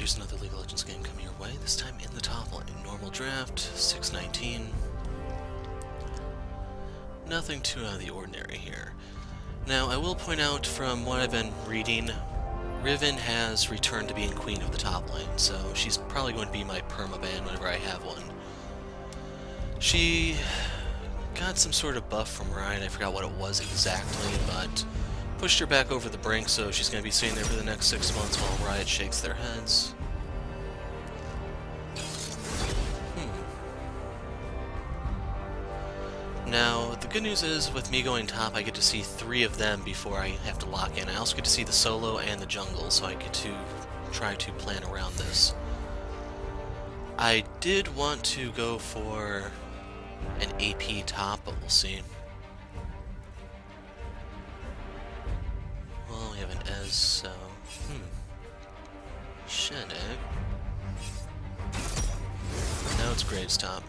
here's another League of Legends game coming your way, this time in the top lane. Normal draft, 619. Nothing too out of the ordinary here. Now, I will point out from what I've been reading, Riven has returned to being queen of the top lane, so she's probably going to be my permaban whenever I have one. She got some sort of buff from Riot, I forgot what it was exactly, but pushed her back over the brink, so she's going to be sitting there for the next 6 months while Riot shakes their heads. Now, the good news is, with me going top, I get to see 3 of them before I have to lock in. I also get to see the solo and the jungle, so I get to try to plan around this. I did want to go for an AP top, but we'll see. Well, we have an Ez, so... Shit, eh? Now it's Graves top.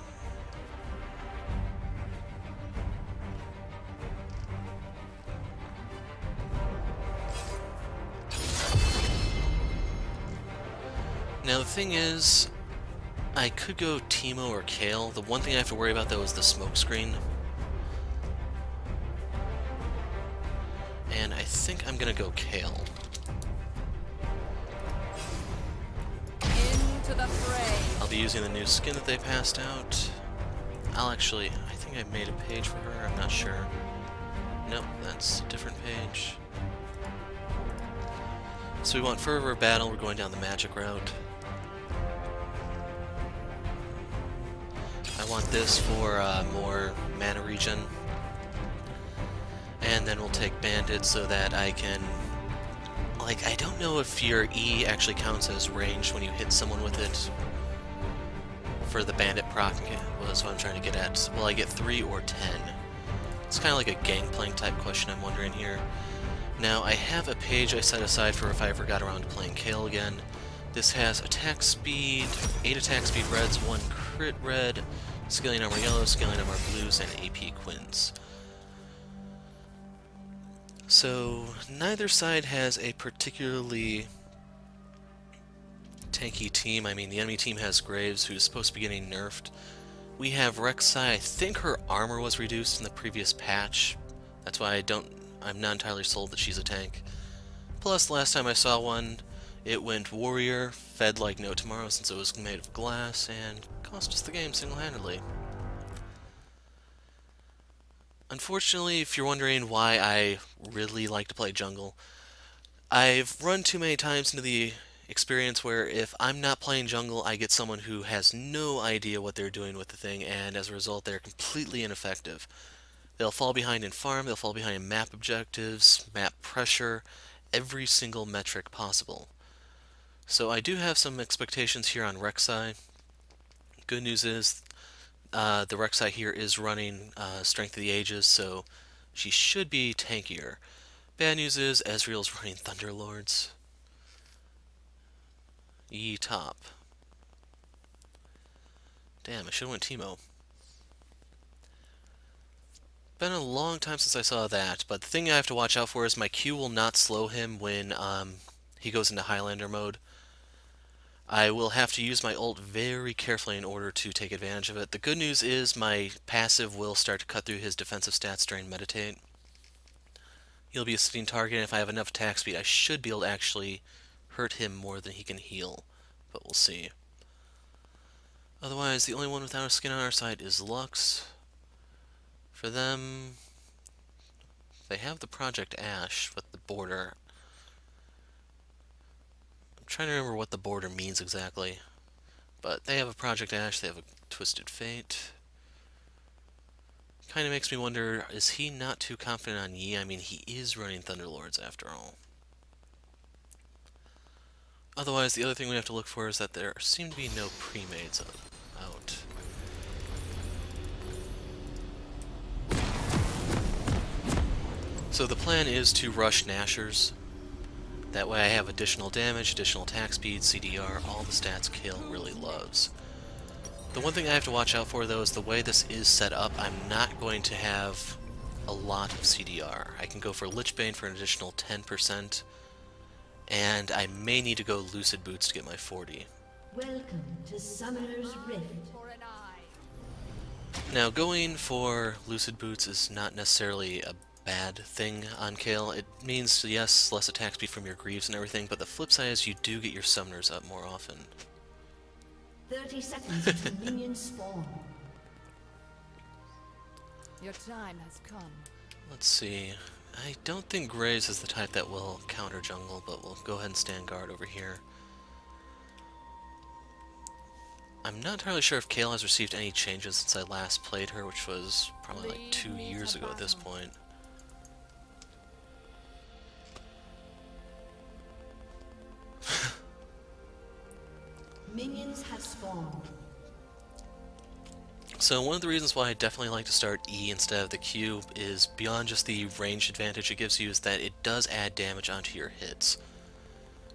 Now the thing is, I could go Teemo or Kayle. The one thing I have to worry about though is the smoke screen. And I think I'm gonna go Kayle. Into the fray. I'll be using the new skin that they passed out. I think I made a page for her, I'm not sure. Nope, that's a different page. So we want Fervor of Battle, we're going down the magic route. I want this for more mana regen. And then we'll take Bandit so that I can... Like, I don't know if your E actually counts as range when you hit someone with it. For the Bandit proc was what I'm trying to get at. Will I get 3 or 10? It's kind of like a Gangplank type question I'm wondering here. Now, I have a page I set aside for if I ever got around to playing Kayle again. This has attack speed, 8 attack speed reds, 1 crit red, scaling armor yellow, scaling armor blues, and AP quins. So, neither side has a particularly tanky team. I mean, the enemy team has Graves, who's supposed to be getting nerfed. We have Rek'Sai. I think her armor was reduced in the previous patch. That's why I'm not entirely sold that she's a tank. Plus, last time I saw one, it went warrior, fed like no tomorrow since it was made of glass, and cost us the game single-handedly. Unfortunately, if you're wondering why I really like to play jungle, I've run too many times into the experience where if I'm not playing jungle, I get someone who has no idea what they're doing with the thing, and as a result, they're completely ineffective. They'll fall behind in farm, they'll fall behind in map objectives, map pressure, every single metric possible. So I do have some expectations here on Rek'Sai. Good news is the Rek'Sai here is running Strength of the Ages, so she should be tankier. Bad news is Ezreal's running Thunderlords. E top. Damn, I should've went Teemo. Been a long time since I saw that, but the thing I have to watch out for is my Q will not slow him when he goes into Highlander mode. I will have to use my ult very carefully in order to take advantage of it. The good news is my passive will start to cut through his defensive stats during Meditate. He'll be a sitting target, and if I have enough attack speed, I should be able to actually hurt him more than he can heal, but we'll see. Otherwise, the only one without a skin on our side is Lux. For them, they have the Project Ash with the border. I'm trying to remember what the border means exactly. But they have a Project Ash, they have a Twisted Fate. Kind of makes me wonder, is he not too confident on Yi? I mean, he is running Thunderlords after all. Otherwise, the other thing we have to look for is that there seem to be no pre-mades out. So the plan is to rush Nashers. That way I have additional damage, additional attack speed, CDR, all the stats Kayle really loves. The one thing I have to watch out for though is the way this is set up, I'm not going to have a lot of CDR. I can go for Lichbane for an additional 10%, and I may need to go Lucid Boots to get my 40. Welcome to Summoner's Rift. Now, going for Lucid Boots is not necessarily a bad thing on Kayle. It means, yes, less attack speed from your Greaves and everything, but the flip side is you do get your Summoners up more often. 30 seconds until minions spawn. Your time has come. Let's see. I don't think Graves is the type that will counter jungle, but we'll go ahead and stand guard over here. I'm not entirely sure if Kayle has received any changes since I last played her, which was probably like 2 years ago at this point. Minions have spawned. So one of the reasons why I definitely like to start E instead of the Q is beyond just the range advantage it gives you is that it does add damage onto your hits.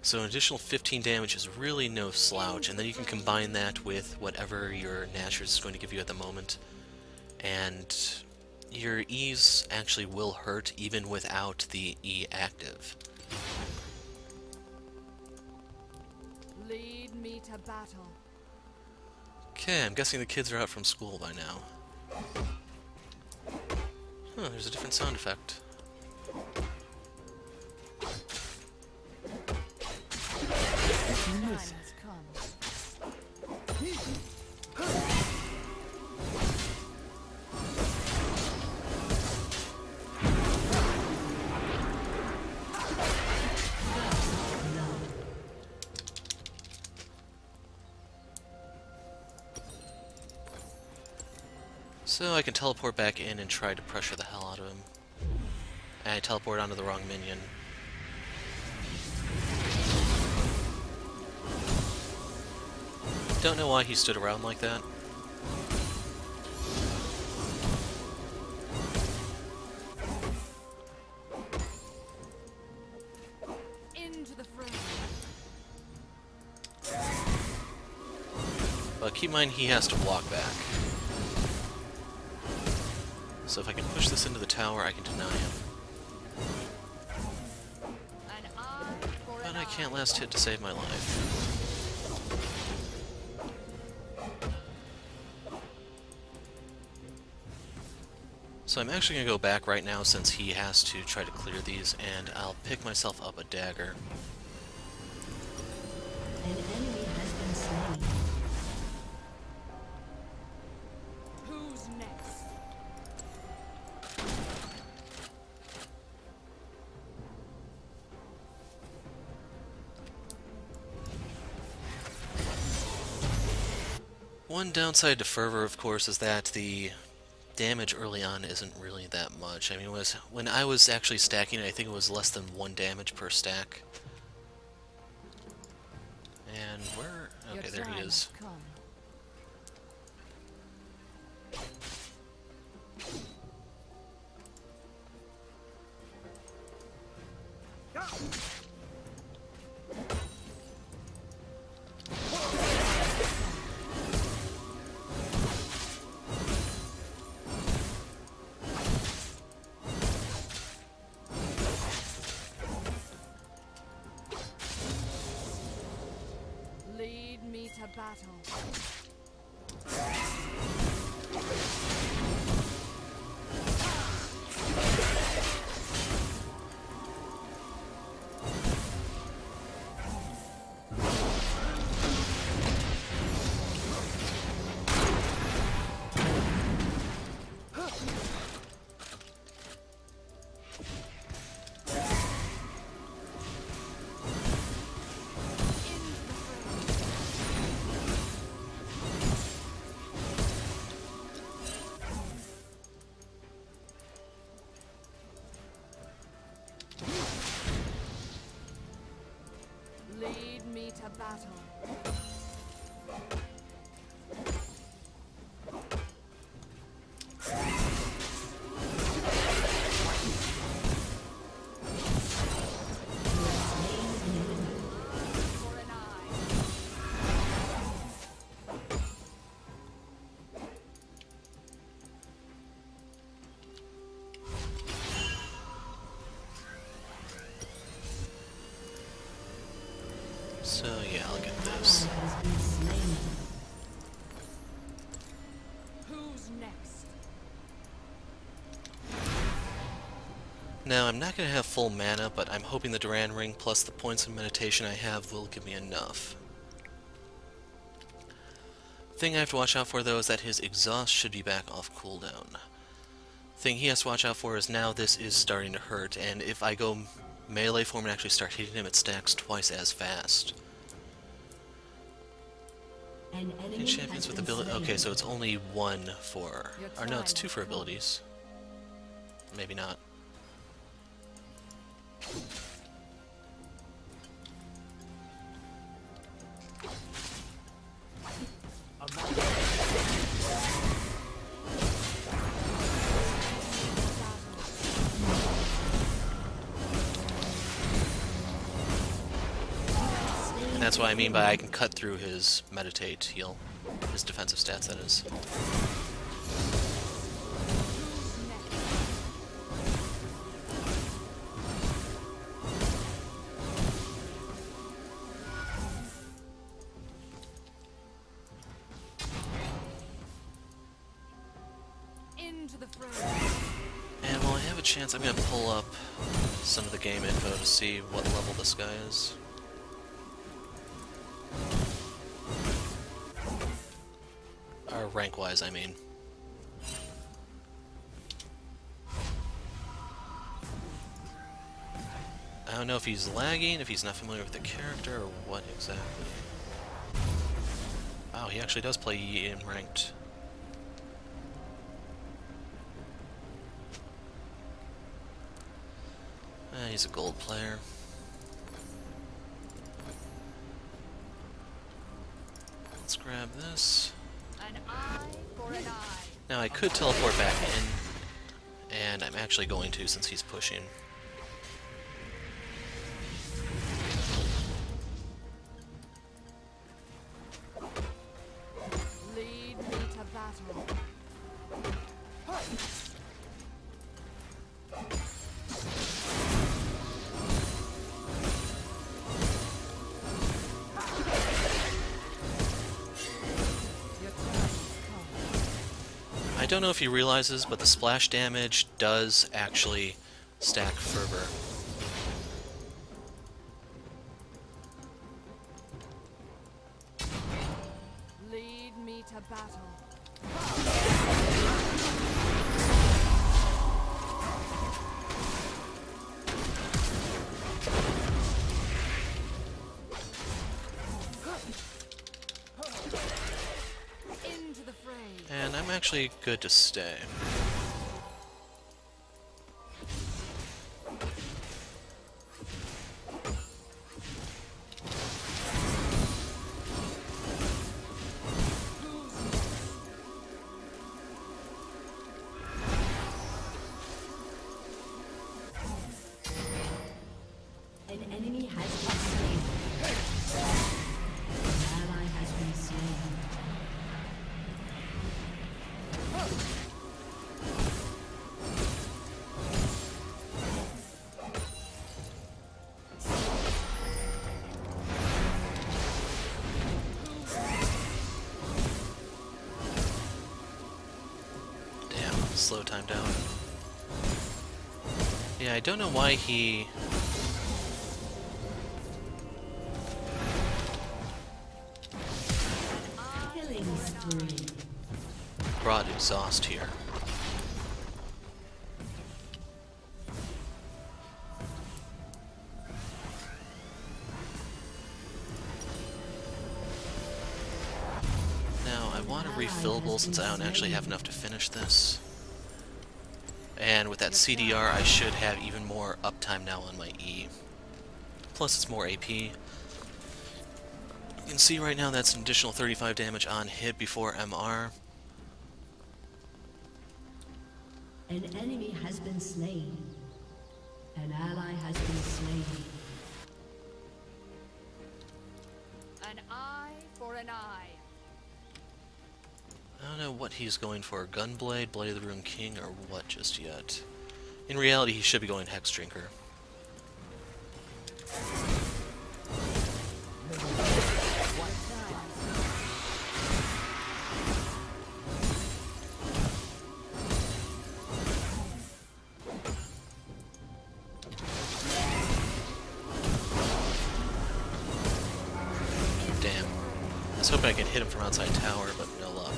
So an additional 15 damage is really no slouch, and then you can combine that with whatever your Nashers is going to give you at the moment. And your E's actually will hurt even without the E active. Lead me to battle. Okay, I'm guessing the kids are out from school by now. Huh, there's a different sound effect. Time has come. So I can teleport back in and try to pressure the hell out of him. And I teleport onto the wrong minion. Don't know why he stood around like that. Into the fray. But keep in mind he has to walk back. So if I can push this into the tower, I can deny him. But I can't last hit to save my life. So I'm actually going to go back right now since he has to try to clear these, and I'll pick myself up a dagger. An enemy has been slain. Who's next? One downside to Fervor, of course, is that the damage early on isn't really that much. I mean, when I was actually stacking it, I think it was less than 1 damage per stack. And where? Okay, there he is. Lead me to battle. Lead me to battle. For an eye. So yeah, I'll get An ally this. has been slain. Who's next? Now, I'm not going to have full mana, but I'm hoping the Duran Ring plus the points of meditation I have will give me enough. Thing I have to watch out for, though, is that his exhaust should be back off cooldown. Thing he has to watch out for is now this is starting to hurt, and if I go melee form and actually start hitting him, it stacks twice as fast. An And enemy champions has with been ability. slain. Okay, so it's only one for. Your Or no, it's time two for has come. abilities. Maybe not. And that's what I mean by I can cut through his meditate heal. His defensive stats, that is. Who's next? Into the fray. And while I have a chance, I'm going to pull up some of the game info to see what level this guy is. Or rank-wise, I mean. I don't know if he's lagging, if he's not familiar with the character, or what exactly. Wow, he actually does play in ranked. He's a gold player. Let's grab this. An eye for an eye. Now I could teleport back in, and I'm actually going to since he's pushing. Lead me to battle. Your time has come. I don't know if he realizes, but the splash damage does actually stack fervor. Lead me to battle. Into the fray. And I'm actually good to stay. An enemy has been slain. An ally has been slain. Damn, slow time down. Yeah, I don't know why he... Killing spree. brought exhaust here. Now, I want a refillable since I don't actually have enough to finish this. And with that CDR, I should have even more uptime now on my E. Plus, it's more AP. You can see right now that's an additional 35 damage on hit before MR. An enemy has been slain. An ally has been slain. An eye for an eye. I don't know what he's going for, Gunblade, Blade of the Rune King, or what just yet. In reality, he should be going Hex Drinker. hoping I can hit him from outside tower, but no luck.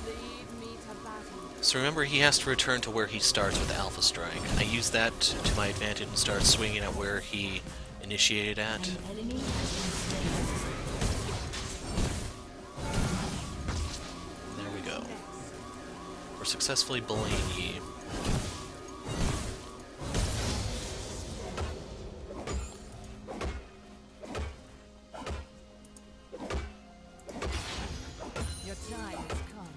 Lead me to battle. So remember, he has to return to where he starts with Alpha Strike. I use that to my advantage and start swinging at where he initiated at. An enemy has been slain. There we go. We're successfully bullying Yi. Your time has come.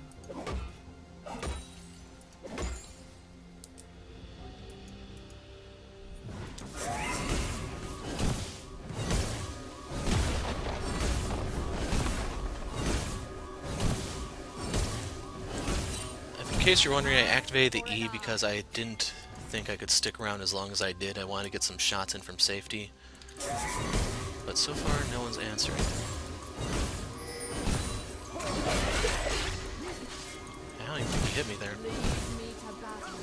In case you're wondering, I activated the E because I didn't think I could stick around as long as I did. I wanted to get some shots in from safety. But so far, no one's answering. How you hit me there? Lead me to battle.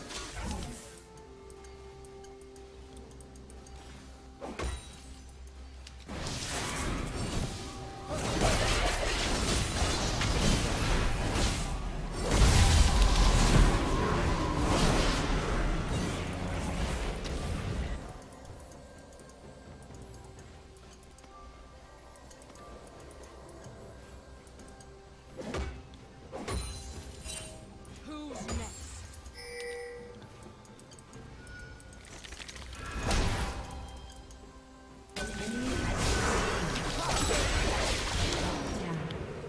Who's next?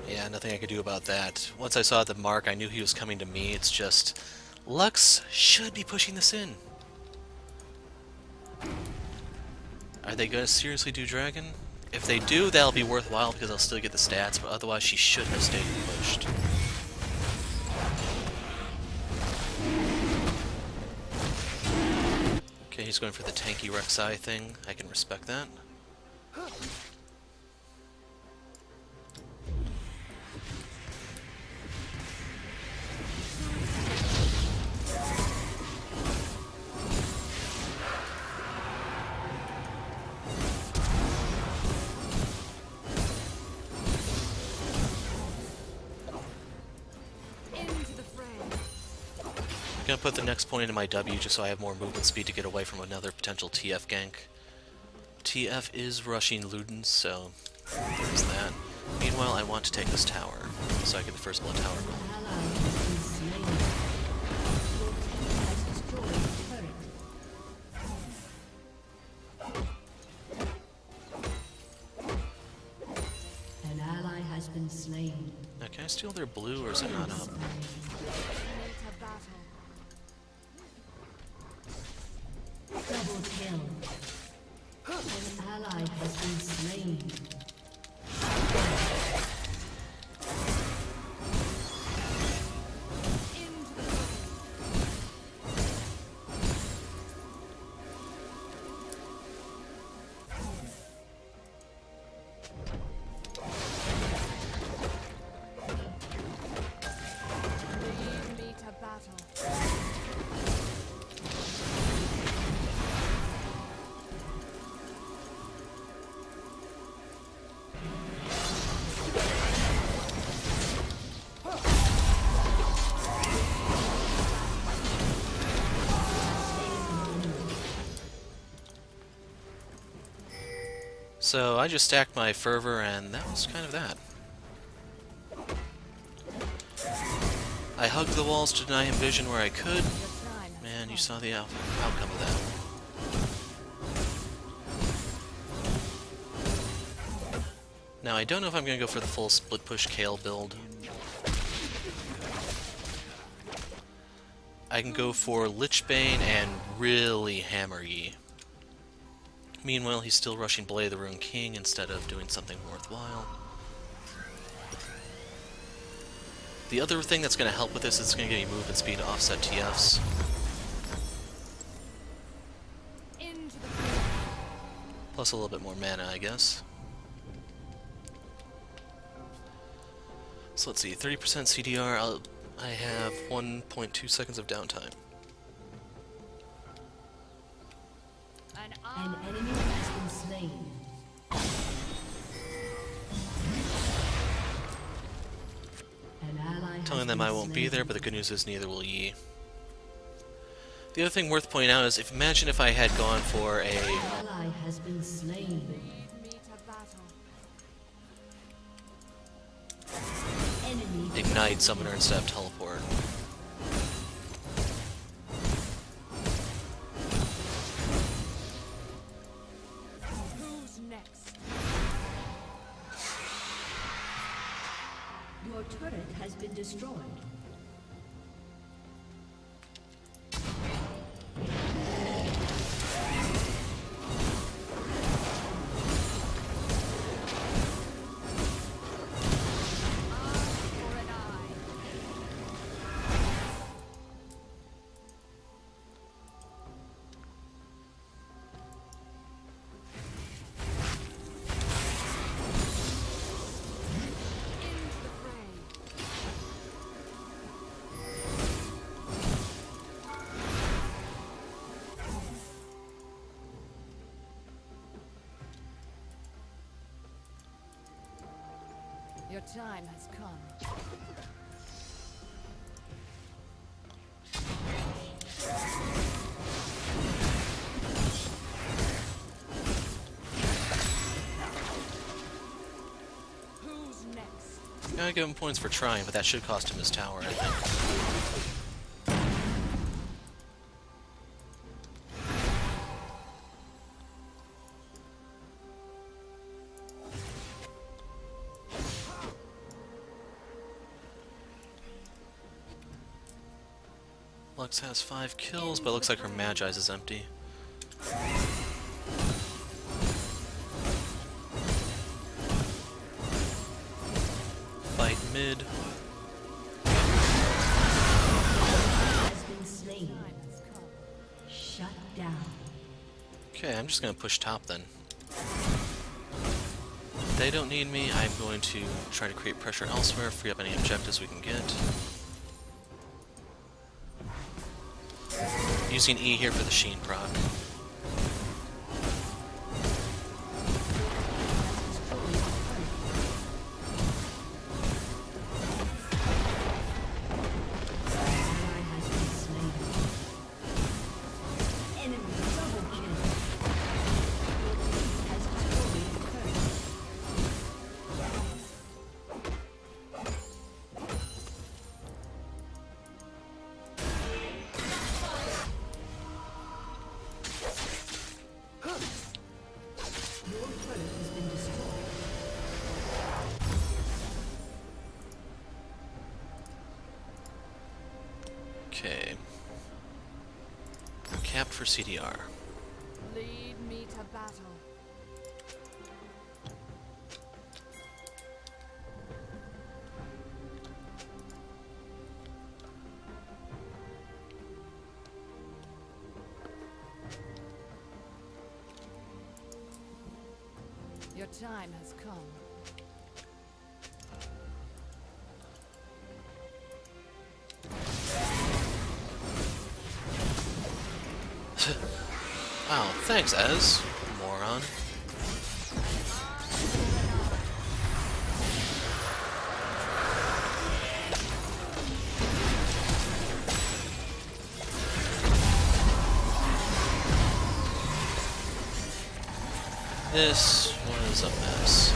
Yeah, nothing I could do about that. Once I saw the mark, I knew he was coming to me. It's just, Lux should be pushing this in. Are they going to seriously do Dragon? If they do, that'll be worthwhile because I'll still get the stats, but otherwise she should have stayed pushed. Okay, he's going for the tanky Rek'Sai thing. I can respect that. Into the fray. I'm gonna put the next point into my W just so I have more movement speed to get away from another potential TF gank. TF is rushing Ludens, so there's that. Meanwhile, I want to take this tower, so I get the first blood tower goal. An ally has been slain. Your team has destroyed a turret. An ally has been slain. Now, can I steal their blue, or is it not up? Lead me to battle. Double kill. An ally has been slain. Into the fray. Lead me to battle. So I just stacked my fervor, and that was kind of that. I hugged the walls to deny him vision where I could. Your time has Man, you come. saw the outcome of that. Now, I don't know if I'm going to go for the full split push Kayle build. I can go for Lichbane and really hammer Yi. Meanwhile, he's still rushing Blade of the Ruined King instead of doing something worthwhile. The other thing that's going to help with this is it's going to give you movement speed to offset TFs. Into the fray. Plus a little bit more mana, I guess. So let's see, 30% CDR. I have 1.2 seconds of downtime. An An eye enemy has been slain. An ally has Telling them been I won't be slain. there, but the good news is neither will ye. The other thing worth pointing out is, imagine if I had gone for a Ally has been slain. lead me to battle. Enemy Ignite Summoner instead of Teleport. Who's next? Your turret has been destroyed. Eye for an eye. Into the fray. Your time has come. Who's next? Gotta give him points for trying, but that should cost him his tower, I think. Lux has 5 kills, but it looks like her Magi's is empty. Fight mid. Has been slain. Time has come. Shut down. Okay, I'm just gonna push top then. If they don't need me, I'm going to try to create pressure elsewhere, free up any objectives we can get. Using E here for the Sheen proc. Ally has been slain. Enemy double kill. Has destroyed the turret. Your turret has been destroyed. Okay. I'm capped for CDR. Lead me to battle. Your time has come. Wow, thanks, Ez. Moron. This was a mess.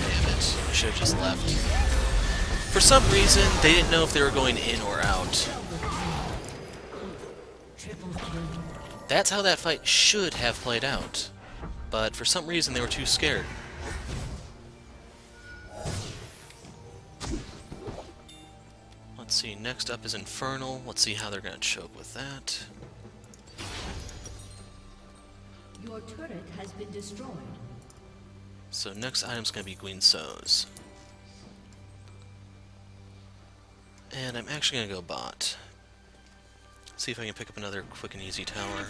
Damn it, I should have just left. For some reason, they didn't know if they were going in or out. Triple kill. That's how that fight should have played out. But for some reason, they were too scared. Let's see, next up is Infernal. Let's see how they're going to choke with that. Your turret has been destroyed. So next item's going to be Guinso's. And I'm actually going to go bot. See if I can pick up another quick and easy tower.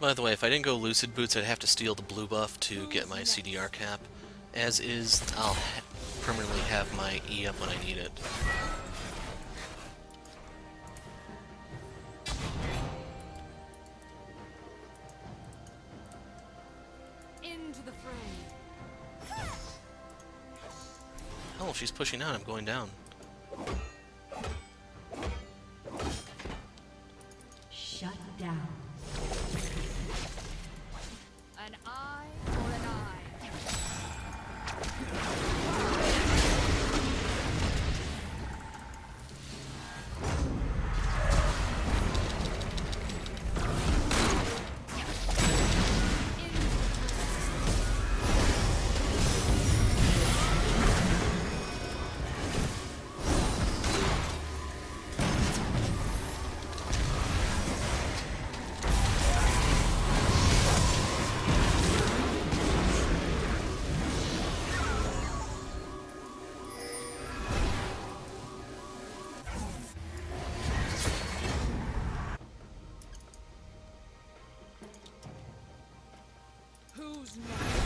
By the way, if I didn't go Lucid Boots, I'd have to steal the blue buff to get my CDR cap. As is, I'll permanently have my E up when I need it. Into the fray. Oh, if she's pushing out, I'm going down. Shut down. An eye for an eye. Who's next?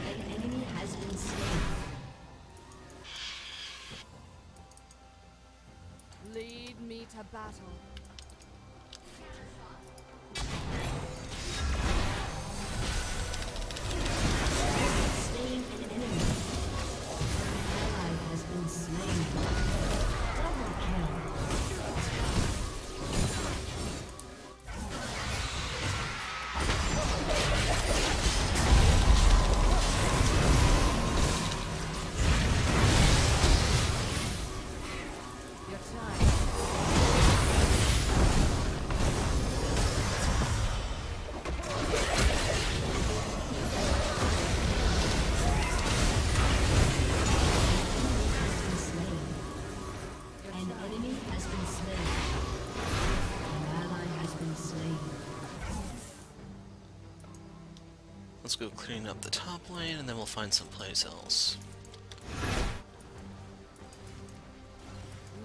An enemy has been slain. Lead me to battle. Slain an enemy. An ally has been slain. Double kill. Your turn. Been slain. An enemy has been slain. An ally has been slain. Let's go clean up the top lane, and then we'll find someplace else.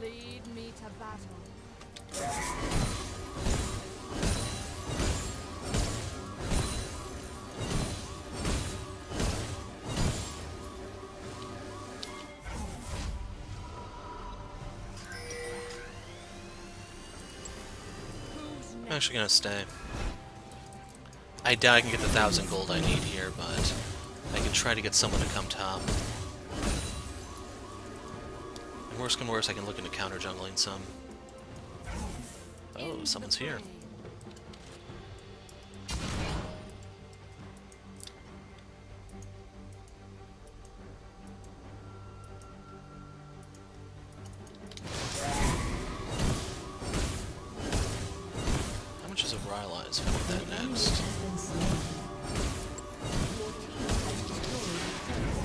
Lead me to battle. Who's I'm next? actually gonna stay. I doubt I can get the 1,000 gold I need here, but I can try to get someone to come top. And worst come worst, I can look into counter jungling some. Oh, Into someone's the here. fray. How much is a Rylai's? I want that An enemy next. has been slain. Your team has destroyed a turret.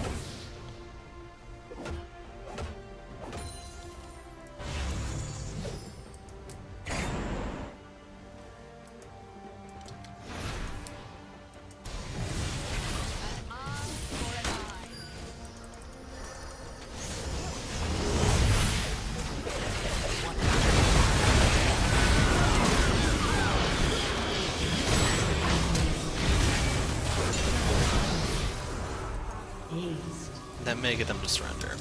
An eye for an eye. Aced. That may get them to surrender.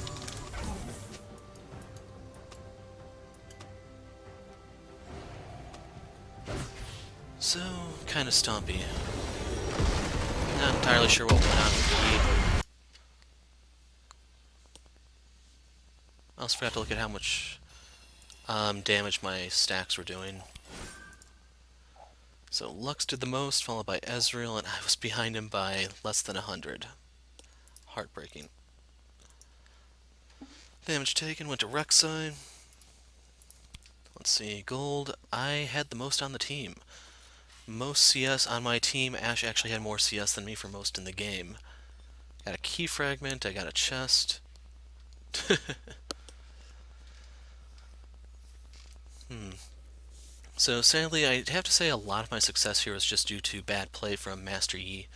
So, kinda stompy. Not entirely sure what went on with the. I also forgot to look at how much damage my stacks were doing. So Lux did the most, followed by Ezreal, and I was behind him by less than 100. Heartbreaking. Damage taken went to Rek'Sai. Let's see, gold. I had the most on the team. Most CS on my team. Ash actually had more CS than me for most in the game. Got a key fragment, I got a chest. So sadly, I have to say a lot of my success here was just due to bad play from Master Yi.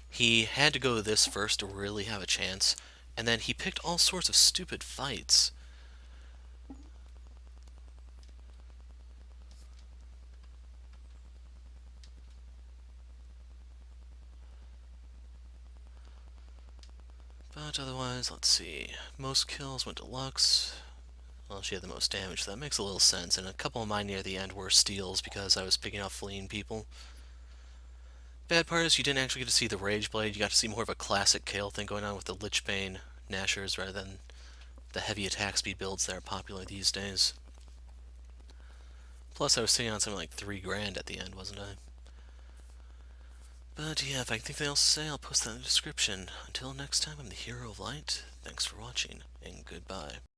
He had to go this first to really have a chance, and then he picked all sorts of stupid fights. But otherwise, let's see. Most kills went to Lux. Well, she had the most damage, so that makes a little sense. And a couple of mine near the end were steals because I was picking off fleeing people. Bad part is you didn't actually get to see the Rageblade. You got to see more of a classic Kayle thing going on with the Lichbane Nashers rather than the heavy attack speed builds that are popular these days. Plus, I was sitting on something like 3 grand at the end, wasn't I? But yeah, if I think anything else to say, I'll post that in the description. Until next time, I'm the Hero of Light. Thanks for watching, and goodbye.